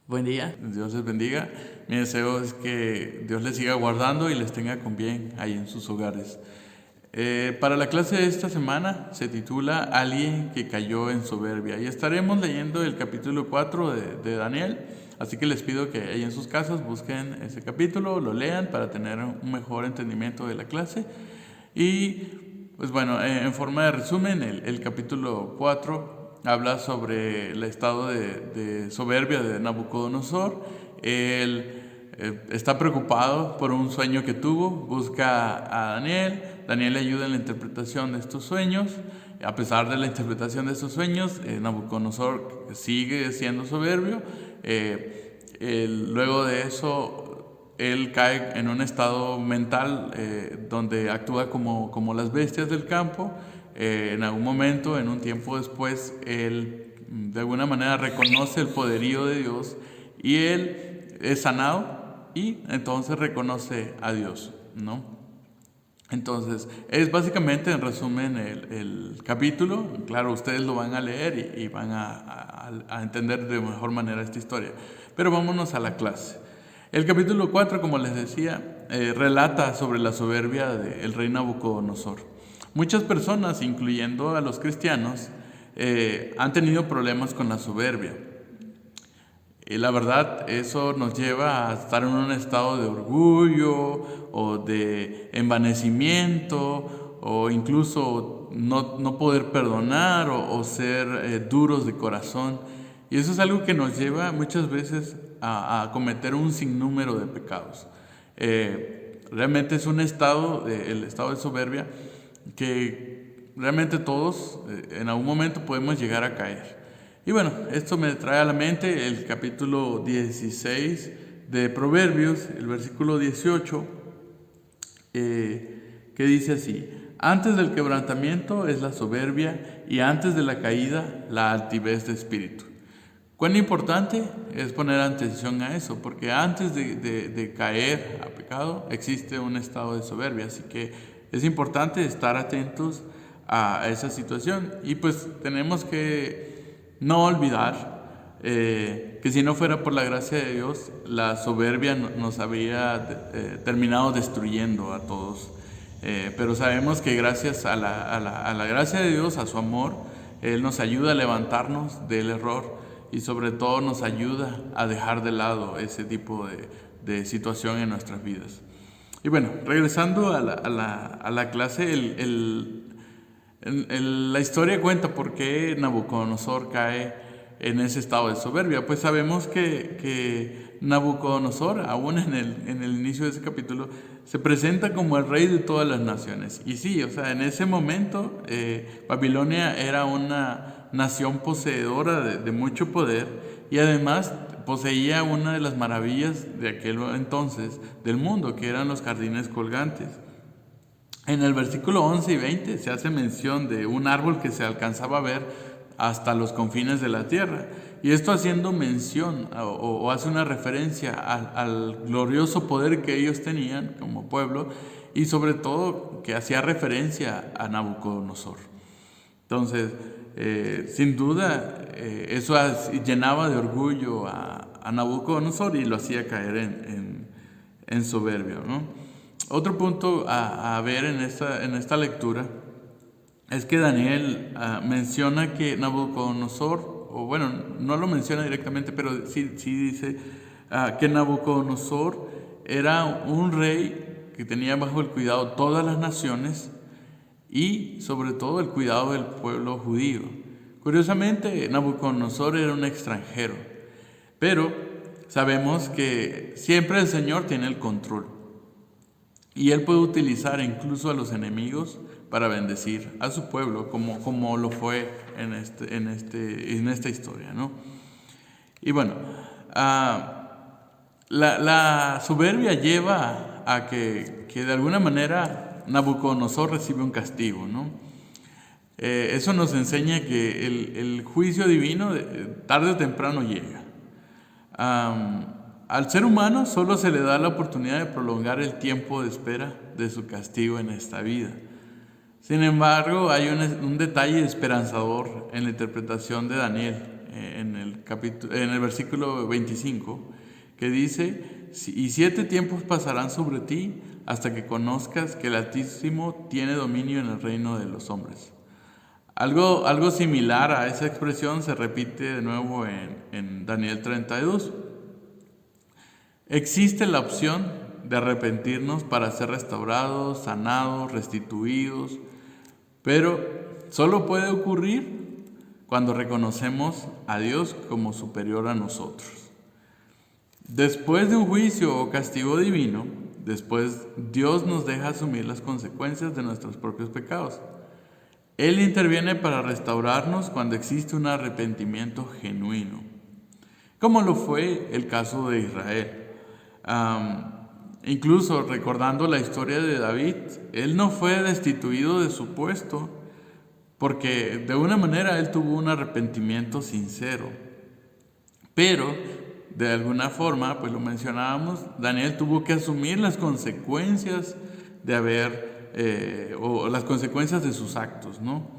Buen día, Dios les bendiga. Mi deseo es que Dios les siga guardando y les tenga con bien ahí en sus hogares. Para la clase de esta semana se titula Alguien que cayó en soberbia y estaremos leyendo el capítulo 4 de Daniel, así que les pido que ahí en sus casas busquen ese capítulo, lo lean para tener un mejor entendimiento de la clase. Y pues bueno, en forma de resumen, el capítulo 4 habla sobre el estado de soberbia de Nabucodonosor. Él está preocupado por un sueño que tuvo, busca a Daniel. Daniel le ayuda en la interpretación de estos sueños. A pesar de la interpretación de estos sueños, Nabucodonosor sigue siendo soberbio. Luego de eso, él cae en un estado mental donde actúa como las bestias del campo. En algún momento, en un tiempo después, él de alguna manera reconoce el poderío de Dios y él es sanado y entonces reconoce a Dios, ¿no? Entonces, es básicamente en resumen el capítulo. Claro, ustedes lo van a leer y van a entender de mejor manera esta historia. Pero vámonos a la clase. El capítulo 4, como les decía, relata sobre la soberbia del rey Nabucodonosor. Muchas personas, incluyendo a los cristianos, han tenido problemas con la soberbia. Y la verdad, eso nos lleva a estar en un estado de orgullo o de envanecimiento o incluso no poder perdonar o ser duros de corazón. Y eso es algo que nos lleva muchas veces a cometer un sinnúmero de pecados. Realmente es un estado, el estado de soberbia, que realmente todos en algún momento podemos llegar a caer. Y bueno, esto me trae a la mente el capítulo 16 de Proverbios, el versículo 18, que dice así: antes del quebrantamiento es la soberbia y antes de la caída la altivez de espíritu. Cuán importante es poner atención a eso, porque antes de caer a pecado existe un estado de soberbia, así que es importante estar atentos a esa situación. Y pues tenemos que no olvidar que si no fuera por la gracia de Dios, la soberbia nos habría terminado destruyendo a todos. Pero sabemos que gracias a la gracia de Dios, a su amor, Él nos ayuda a levantarnos del error y sobre todo nos ayuda a dejar de lado ese tipo de situación en nuestras vidas. Y bueno, regresando a la clase, la historia cuenta por qué Nabucodonosor cae en ese estado de soberbia. Pues sabemos que Nabucodonosor, aún en el inicio de ese capítulo, se presenta como el rey de todas las naciones. Y sí, o sea, en ese momento Babilonia era una nación poseedora de mucho poder y además poseía una de las maravillas de aquel entonces del mundo, que eran los jardines colgantes. En el versículo 11 y 20 se hace mención de un árbol que se alcanzaba a ver hasta los confines de la tierra. Y esto haciendo mención o hace una referencia al glorioso poder que ellos tenían como pueblo y sobre todo que hacía referencia a Nabucodonosor. Entonces, sin duda, eso llenaba de orgullo a Nabucodonosor y lo hacía caer en soberbia, ¿no? Otro punto a ver en esta lectura es que Daniel menciona que Nabucodonosor, o bueno, no lo menciona directamente, pero sí dice que Nabucodonosor era un rey que tenía bajo el cuidado todas las naciones y sobre todo el cuidado del pueblo judío. Curiosamente, Nabucodonosor era un extranjero, pero sabemos que siempre el Señor tiene el control y Él puede utilizar incluso a los enemigos para bendecir a su pueblo, como lo fue en esta historia, ¿no? Y bueno, la soberbia lleva a que de alguna manera Nabucodonosor recibe un castigo, ¿no? Eso nos enseña que el juicio divino tarde o temprano llega. Al ser humano solo se le da la oportunidad de prolongar el tiempo de espera de su castigo en esta vida. Sin embargo, hay un detalle esperanzador en la interpretación de Daniel en el en el versículo 25, que dice: y 7 tiempos pasarán sobre ti hasta que conozcas que el Altísimo tiene dominio en el reino de los hombres. Algo similar a esa expresión se repite de nuevo en Daniel 32. Existe la opción de arrepentirnos para ser restaurados, sanados, restituidos, pero solo puede ocurrir cuando reconocemos a Dios como superior a nosotros. Después de un juicio o castigo divino, después Dios nos deja asumir las consecuencias de nuestros propios pecados. Él interviene para restaurarnos cuando existe un arrepentimiento genuino, como lo fue el caso de Israel. Incluso recordando la historia de David, él no fue destituido de su puesto porque de una manera él tuvo un arrepentimiento sincero. Pero de alguna forma, pues lo mencionábamos, Daniel tuvo que asumir las consecuencias de haber o las consecuencias de sus actos, ¿no?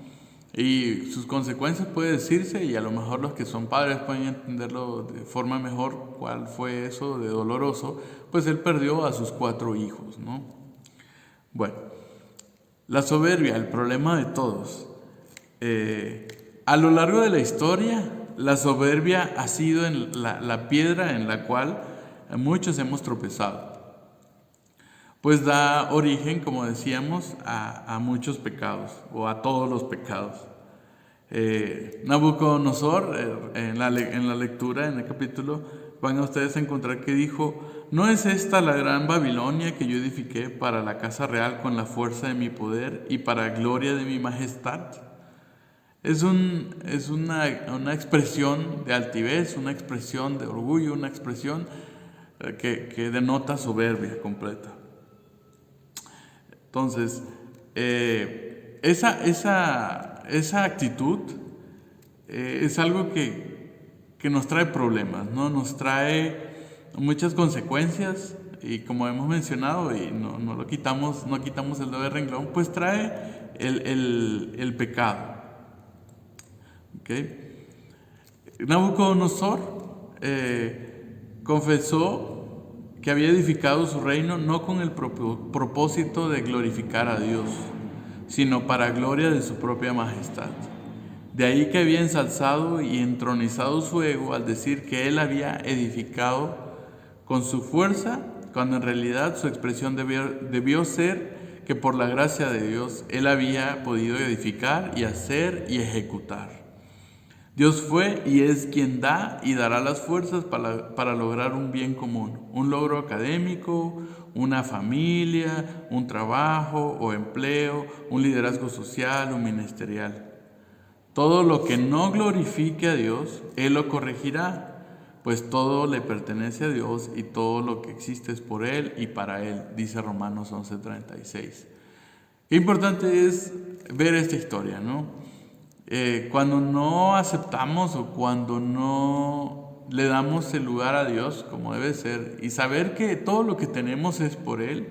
Y sus consecuencias puede decirse, y a lo mejor los que son padres pueden entenderlo de forma mejor, cuál fue eso de doloroso, pues él perdió a sus 4 hijos, ¿no? Bueno, la soberbia, el problema de todos. A lo largo de la historia, la soberbia ha sido la piedra en la cual muchos hemos tropezado. Pues da origen, como decíamos, a muchos pecados, o a todos los pecados. Nabucodonosor, en la lectura, en el capítulo, van a ustedes a encontrar que dijo: ¿no es esta la gran Babilonia que yo edifiqué para la casa real con la fuerza de mi poder y para gloria de mi majestad? Es una expresión de altivez, una expresión de orgullo, una expresión que denota soberbia completa. Entonces, esa actitud es algo que nos trae problemas, ¿no? Nos trae muchas consecuencias, y como hemos mencionado, y no quitamos el dedo de renglón, pues trae el pecado. ¿Okay? Nabucodonosor confesó que había edificado su reino no con el propósito de glorificar a Dios, sino para gloria de su propia majestad. De ahí que había ensalzado y entronizado su ego al decir que él había edificado con su fuerza, cuando en realidad su expresión debió ser que por la gracia de Dios él había podido edificar y hacer y ejecutar. Dios fue y es quien da y dará las fuerzas para lograr un bien común, un logro académico, una familia, un trabajo o empleo, un liderazgo social o ministerial. Todo lo que no glorifique a Dios, Él lo corregirá, pues todo le pertenece a Dios y todo lo que existe es por Él y para Él, dice Romanos 11:36. Qué importante es ver esta historia, ¿no? Cuando no aceptamos o cuando no le damos el lugar a Dios como debe ser, y saber que todo lo que tenemos es por Él,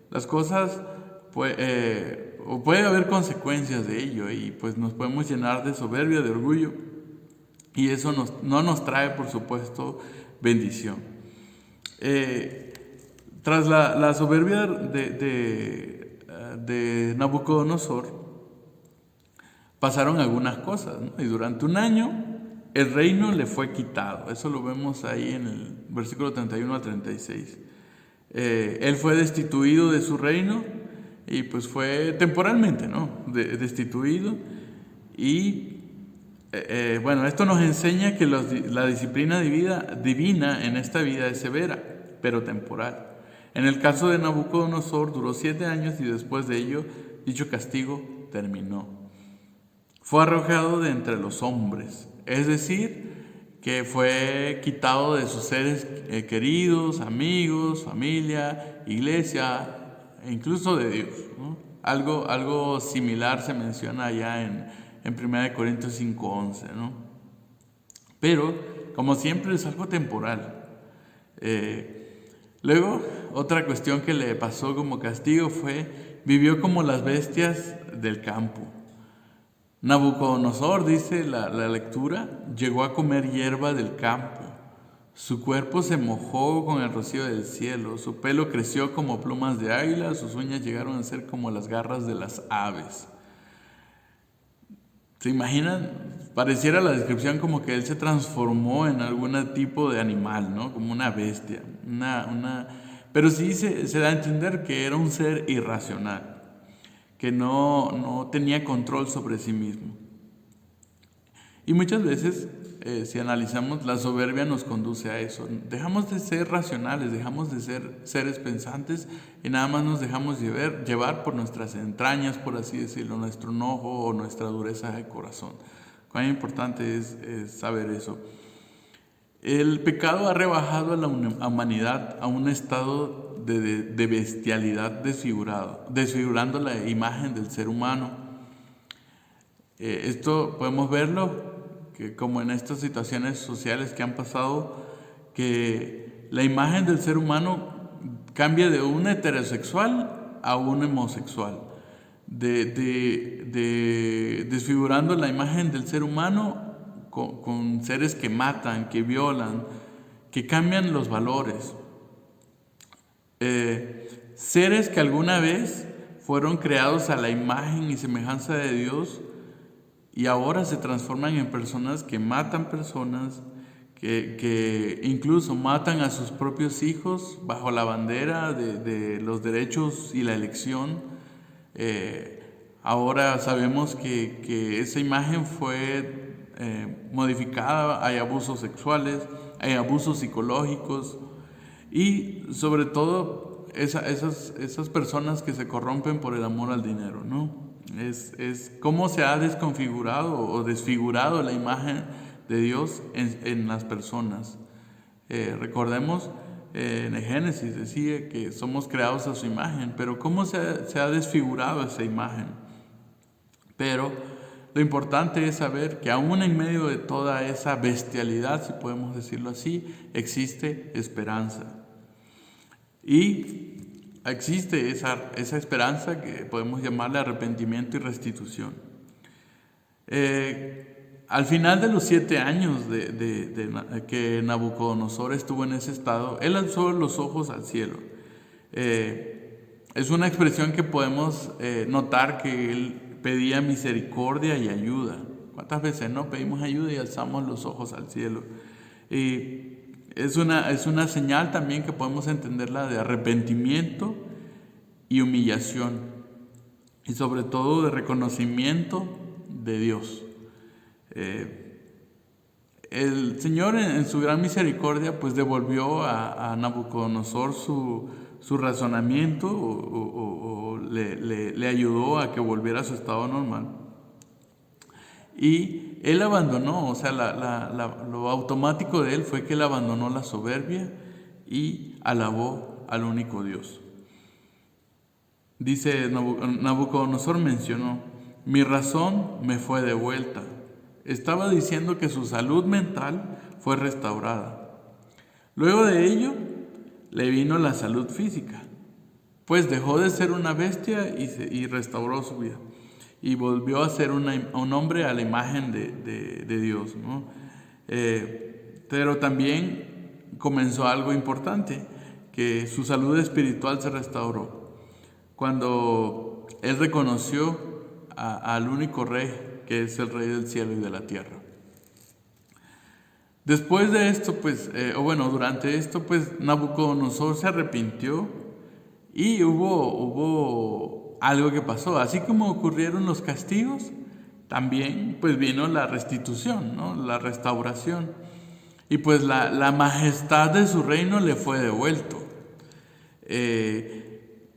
las cosas puede haber consecuencias de ello, y pues nos podemos llenar de soberbia, de orgullo, y eso no nos trae, por supuesto, bendición. Tras la soberbia de Nabucodonosor, pasaron algunas cosas, ¿no? Y durante un año el reino le fue quitado. Eso lo vemos ahí en el versículo 31 al 36. Él fue destituido de su reino, y pues fue temporalmente, ¿no? Destituido. Y bueno, esto nos enseña que la disciplina divina en esta vida es severa, pero temporal. En el caso de Nabucodonosor duró 7 años, y después de ello dicho castigo terminó. Fue arrojado de entre los hombres, es decir, que fue quitado de sus seres queridos, amigos, familia, iglesia, e incluso de Dios, ¿no? Algo similar se menciona allá en 1 Corintios 5:11, ¿no? Pero, como siempre, es algo temporal. Luego, otra cuestión que le pasó como castigo vivió como las bestias del campo. Nabucodonosor, dice la lectura, llegó a comer hierba del campo. Su cuerpo se mojó con el rocío del cielo, su pelo creció como plumas de águila, sus uñas llegaron a ser como las garras de las aves. ¿Se imaginan? Pareciera la descripción como que él se transformó en algún tipo de animal, ¿no? Como una bestia. Pero sí se da a entender que era un ser irracional, que no tenía control sobre sí mismo. Y muchas veces, si analizamos, la soberbia nos conduce a eso. Dejamos de ser racionales, dejamos de ser seres pensantes y nada más nos dejamos llevar por nuestras entrañas, por así decirlo, nuestro enojo o nuestra dureza de corazón. Cuán importante es saber eso. El pecado ha rebajado a la humanidad a un estado de bestialidad desfigurando la imagen del ser humano. Esto podemos verlo que como en estas situaciones sociales que han pasado, que la imagen del ser humano cambia de un heterosexual a un homosexual, desfigurando la imagen del ser humano con seres que matan, que violan, que cambian los valores. Seres que alguna vez fueron creados a la imagen y semejanza de Dios y ahora se transforman en personas que matan personas, que incluso matan a sus propios hijos bajo la bandera de los derechos y la elección. Ahora sabemos que esa imagen fue modificada, hay abusos sexuales, hay abusos psicológicos y sobre todo esas personas que se corrompen por el amor al dinero, ¿no? Es cómo se ha desconfigurado o desfigurado la imagen de Dios en las personas. Recordemos, en el Génesis decía que somos creados a su imagen, pero cómo se ha desfigurado esa imagen. Pero lo importante es saber que aún en medio de toda esa bestialidad, si podemos decirlo así, existe esperanza. Y existe esa esperanza que podemos llamarle arrepentimiento y restitución. Al final de los 7 años que Nabucodonosor estuvo en ese estado, él alzó los ojos al cielo. Es una expresión que podemos notar que él pedía misericordia y ayuda. ¿Cuántas veces no pedimos ayuda y alzamos los ojos al cielo? Y es una señal también que podemos entenderla de arrepentimiento y humillación, y sobre todo de reconocimiento de Dios. El Señor en su gran misericordia pues devolvió a Nabucodonosor su razonamiento o le ayudó a que volviera a su estado normal. Y él abandonó, o sea, lo automático de él fue que él abandonó la soberbia y alabó al único Dios. Dice Nabucodonosor mencionó, mi razón me fue devuelta. Estaba diciendo que su salud mental fue restaurada. Luego de ello, le vino la salud física, pues dejó de ser una bestia y restauró su vida. Y volvió a ser un hombre a la imagen de Dios, ¿no? Pero también comenzó algo importante, que su salud espiritual se restauró. Cuando él reconoció al único rey, que es el rey del cielo y de la tierra. Después de esto, durante esto, pues Nabucodonosor se arrepintió y hubo algo que pasó. Así como ocurrieron los castigos, también pues vino la restitución, ¿no? La restauración. Y pues la majestad de su reino le fue devuelto.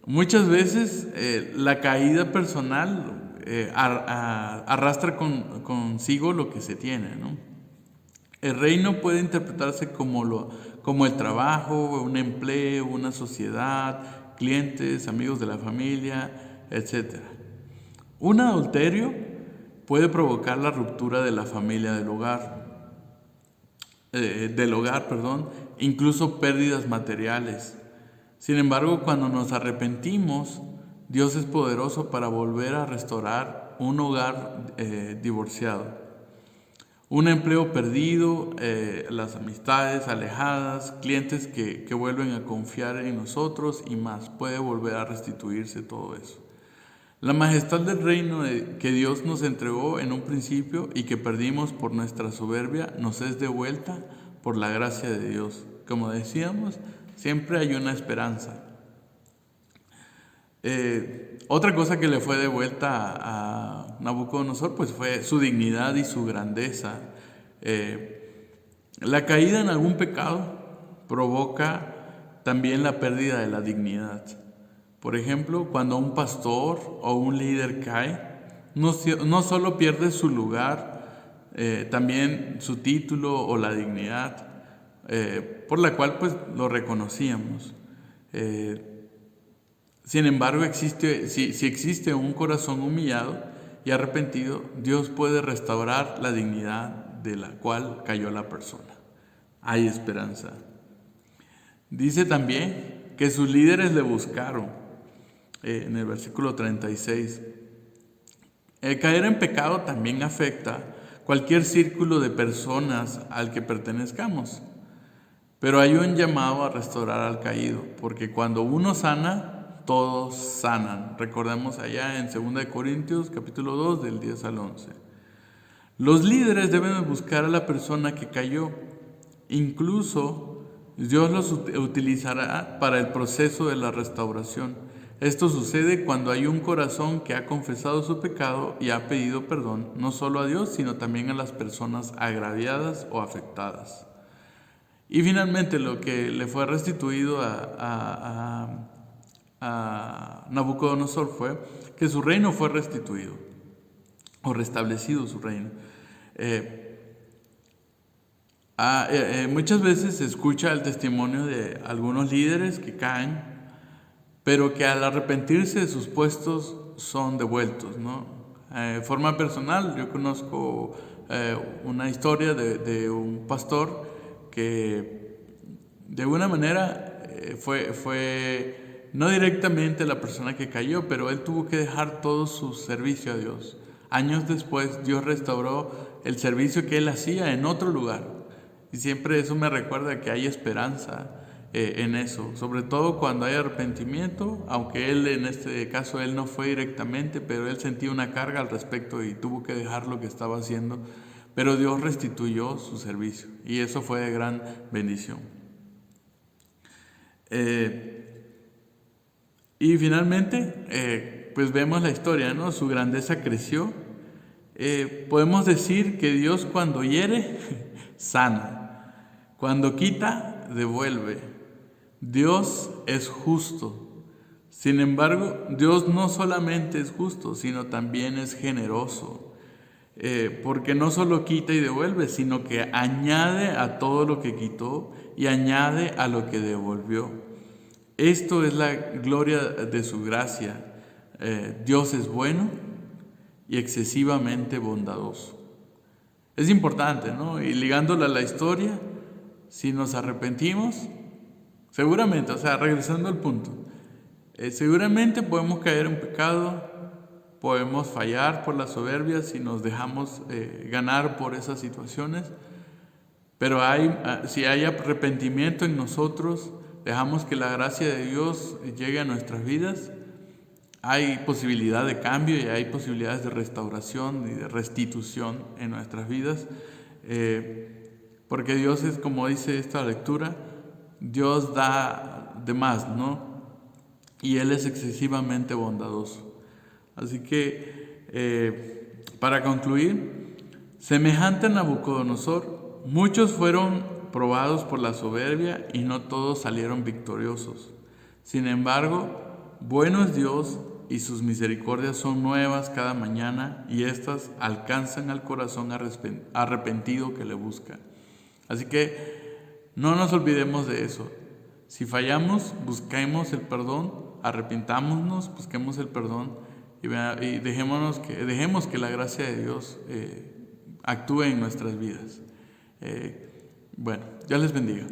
Muchas veces la caída personal arrastra consigo lo que se tiene, ¿no? El reino puede interpretarse como el trabajo, un empleo, una sociedad, clientes, amigos de la familia, etc. Un adulterio puede provocar la ruptura de la familia del hogar, incluso pérdidas materiales. Sin embargo, cuando nos arrepentimos, Dios es poderoso para volver a restaurar un hogar divorciado, un empleo perdido, las amistades alejadas, clientes que vuelven a confiar en nosotros y más. Puede volver a restituirse todo eso. La majestad del reino que Dios nos entregó en un principio y que perdimos por nuestra soberbia nos es devuelta por la gracia de Dios. Como decíamos, siempre hay una esperanza. Otra cosa que le fue devuelta a Nabucodonosor pues fue su dignidad y su grandeza. La caída en algún pecado provoca también la pérdida de la dignidad. Por ejemplo, cuando un pastor o un líder cae, no solo pierde su lugar, también su título o la dignidad, por la cual pues lo reconocíamos. Sin embargo, si existe un corazón humillado y arrepentido, Dios puede restaurar la dignidad de la cual cayó la persona. Hay esperanza. Dice también que sus líderes le buscaron, en el versículo 36. El caer en pecado también afecta cualquier círculo de personas al que pertenezcamos. Pero hay un llamado a restaurar al caído, porque cuando uno sana, todos sanan. Recordemos allá en 2 Corintios capítulo 2 del 10 al 11. Los líderes deben buscar a la persona que cayó. Incluso Dios los utilizará para el proceso de la restauración. Esto sucede cuando hay un corazón que ha confesado su pecado y ha pedido perdón, no solo a Dios, sino también a las personas agraviadas o afectadas. Y finalmente lo que le fue restituido a Nabucodonosor fue que su reino fue restituido o restablecido su reino. Muchas veces se escucha el testimonio de algunos líderes que caen, pero que al arrepentirse de sus puestos son devueltos, ¿no? De forma personal, yo conozco una historia de un pastor que de alguna manera fue no directamente la persona que cayó, pero él tuvo que dejar todo su servicio a Dios. Años después, Dios restauró el servicio que él hacía en otro lugar. Y siempre eso me recuerda que hay esperanza en eso, sobre todo cuando hay arrepentimiento, aunque él en este caso él no fue directamente, pero él sentía una carga al respecto y tuvo que dejar lo que estaba haciendo, pero Dios restituyó su servicio y eso fue de gran bendición. Y finalmente, pues vemos la historia, ¿no? Su grandeza creció. Podemos decir que Dios cuando hiere, sana. Cuando quita, devuelve. Dios es justo. Sin embargo, Dios no solamente es justo, sino también es generoso. Porque no solo quita y devuelve, sino que añade a todo lo que quitó y añade a lo que devolvió. Esto es la gloria de su gracia. Dios es bueno y excesivamente bondadoso. Es importante, ¿no? Y ligándola a la historia, si nos arrepentimos, seguramente, regresando al punto, seguramente podemos caer en pecado, podemos fallar por la soberbia si nos dejamos ganar por esas situaciones, pero si hay arrepentimiento en nosotros, dejamos que la gracia de Dios llegue a nuestras vidas, hay posibilidad de cambio y hay posibilidades de restauración y de restitución en nuestras vidas, porque Dios es, como dice esta lectura, Dios da de más, ¿no? Y Él es excesivamente bondadoso. Así que, para concluir, semejante a Nabucodonosor, muchos fueron probados por la soberbia y no todos salieron victoriosos. Sin embargo, bueno es Dios y sus misericordias son nuevas cada mañana y éstas alcanzan al corazón arrepentido que le busca. Así que no nos olvidemos de eso. Si fallamos, busquemos el perdón, arrepintámonos, busquemos el perdón y dejemos que la gracia de Dios actúe en nuestras vidas. Bueno, Dios les bendiga.